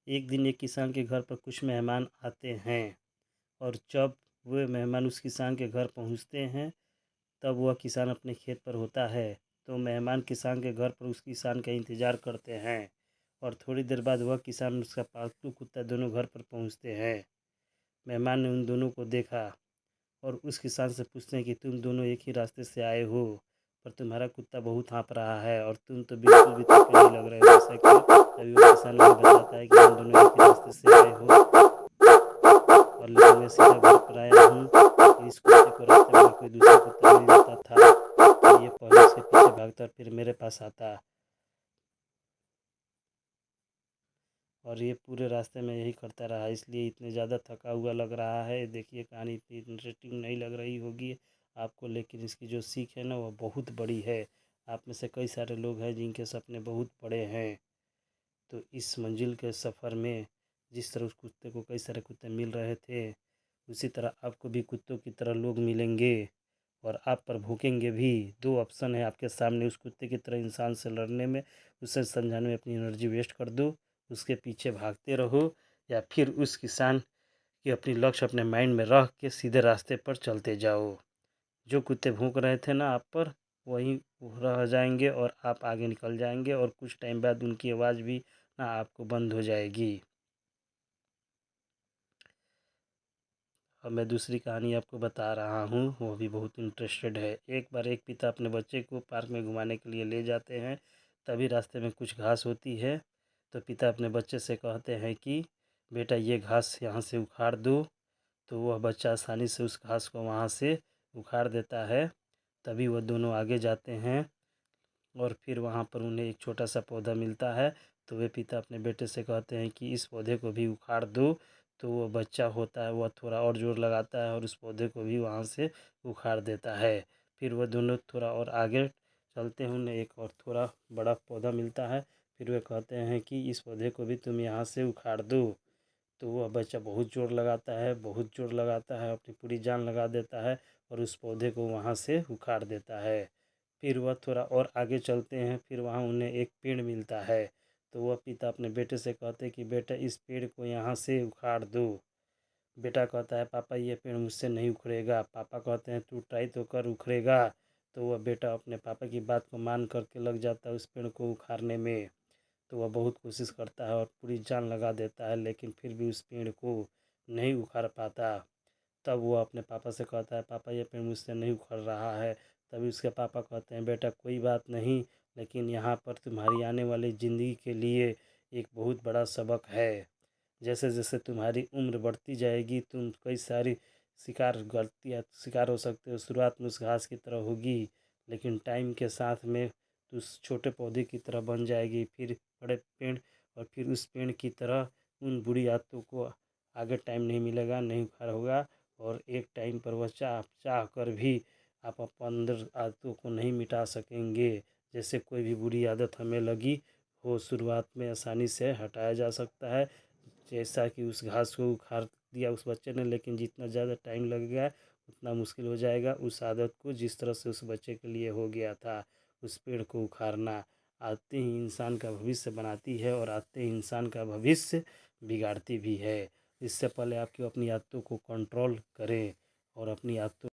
एक दिन एक किसान के घर पर कुछ मेहमान आते हैं और जब वे मेहमान उस किसान के घर पहुंचते हैं तब वह किसान अपने खेत पर होता है। तो मेहमान किसान के घर पर उस किसान का इंतज़ार करते हैं और थोड़ी देर बाद वह किसान उसका पालतू कुत्ता दोनों घर पर पहुंचते हैं। मेहमान ने उन दोनों को देखा और उस किसान से पूछते हैं कि तुम दोनों एक ही रास्ते से आए हो, पर तुम्हारा कुत्ता बहुत हाँफ रहा है और तुम तो बिल्कुल भी थके नहीं लग रहे हो, ऐसा क्यों? तभी वो किसान उन्हें बताता है कि हम दोनों एक ही रास्ते से आए हो और लेकिन मैं सीधा घर पर आया हूँ। फिर इस कुत्ते को रास्ते में अगर कोई दूसरा कुत्ता मिलता था तो ये पहले इसके पीछे भागता और फिर मेरे पास आता और ये पूरे रास्ते में यही करता रहा, इसलिए इतने ज़्यादा थका हुआ लग रहा है। देखिए कहानी इतनी इंटरेस्टिंग नहीं लग रही होगी आपको, लेकिन इसकी जो सीख है ना वो बहुत बड़ी है। आप में से कई सारे लोग हैं जिनके सपने बहुत बड़े हैं। तो इस मंजिल के सफ़र में जिस तरह उस कुत्ते को कई सारे कुत्ते मिल रहे थे, उसी तरह आपको भी कुत्तों की तरह लोग मिलेंगे और आप पर भूकेंगे भी। दो ऑप्शन है आपके सामने, उस कुत्ते की तरह इंसान से लड़ने में, उसे समझाने में अपनी एनर्जी वेस्ट कर दो, उसके पीछे भागते रहो, या फिर उस किसान की अपनी लक्ष्य अपने माइंड में रख के सीधे रास्ते पर चलते जाओ। जो कुत्ते भौंक रहे थे ना आप पर, वहीं रह जाएंगे और आप आगे निकल जाएंगे और कुछ टाइम बाद उनकी आवाज़ भी ना आपको बंद हो जाएगी। अब मैं दूसरी कहानी आपको बता रहा हूँ, वो भी बहुत इंटरेस्टेड है। एक बार एक पिता अपने बच्चे को पार्क में घुमाने के लिए ले जाते हैं। तभी रास्ते में कुछ घास होती है। तो पिता अपने बच्चे से कहते हैं कि बेटा ये घास यहाँ से उखाड़ दो। तो वह बच्चा आसानी से उस घास को वहाँ से उखाड़ देता है। तभी वह दोनों आगे जाते हैं और फिर वहाँ पर उन्हें एक छोटा सा पौधा मिलता है। तो वे पिता अपने बेटे से कहते हैं कि इस पौधे को भी उखाड़ दो। तो वो बच्चा होता है वह थोड़ा और जोर लगाता है और उस पौधे को भी वहाँ से उखाड़ देता है। फिर वह दोनों थोड़ा और आगे चलते हैं, उन्हें एक और थोड़ा बड़ा पौधा मिलता है। फिर वे कहते हैं कि इस पौधे को भी तुम यहाँ से उखाड़ दो। तो वह बच्चा बहुत जोर लगाता है, बहुत जोर लगाता है, अपनी पूरी जान लगा देता है और उस पौधे को वहाँ से उखाड़ देता है। फिर वह थोड़ा और आगे चलते हैं, फिर वहाँ उन्हें एक पेड़ मिलता है। तो वह पिता अपने बेटे से कहते हैं कि बेटा इस पेड़ को यहाँ से उखाड़ दो। बेटा कहता है पापा ये पेड़ मुझसे नहीं उखड़ेगा। पापा कहते हैं तू ट्राई तो कर, उखड़ेगा। तो वह बेटा अपने पापा की बात को मान करके लग जाता है उस पेड़ को उखाड़ने में। तो वह बहुत कोशिश करता है और पूरी जान लगा देता है, लेकिन फिर भी उस पेड़ को नहीं उखाड़ पाता। तब वो अपने पापा से कहता है पापा ये पेड़ मुझसे नहीं उखड़ रहा है। तभी उसके पापा कहते हैं बेटा कोई बात नहीं, लेकिन यहाँ पर तुम्हारी आने वाली ज़िंदगी के लिए एक बहुत बड़ा सबक है। जैसे जैसे तुम्हारी उम्र बढ़ती जाएगी तुम कई सारी शिकार हो सकते हो। शुरुआत में उस घास की तरह होगी, लेकिन टाइम के साथ में तो उस छोटे पौधे की तरह बन जाएगी, फिर बड़े पेड़, और फिर उस पेड़ की तरह उन बुरी आदतों को आगे टाइम नहीं मिलेगा, नहीं उखाड़ होगा। और एक टाइम पर वह चाह चाह कर भी आप अपन अंदर आदतों को नहीं मिटा सकेंगे। जैसे कोई भी बुरी आदत हमें लगी हो, शुरुआत में आसानी से हटाया जा सकता है। जैसा कि उस घास को उखाड़ दिया उस बच्चे ने, लेकिन जितना ज़्यादा टाइम लगेगा उतना मुश्किल हो जाएगा उस आदत को, जिस तरह से उस बच्चे के लिए हो गया था उस पेड़ को उखाड़ना। आदतें ही इंसान का भविष्य बनाती है और आदतें ही इंसान का भविष्य बिगाड़ती भी है। इससे पहले आपकी अपनी आदतों को कंट्रोल करें और अपनी आदतों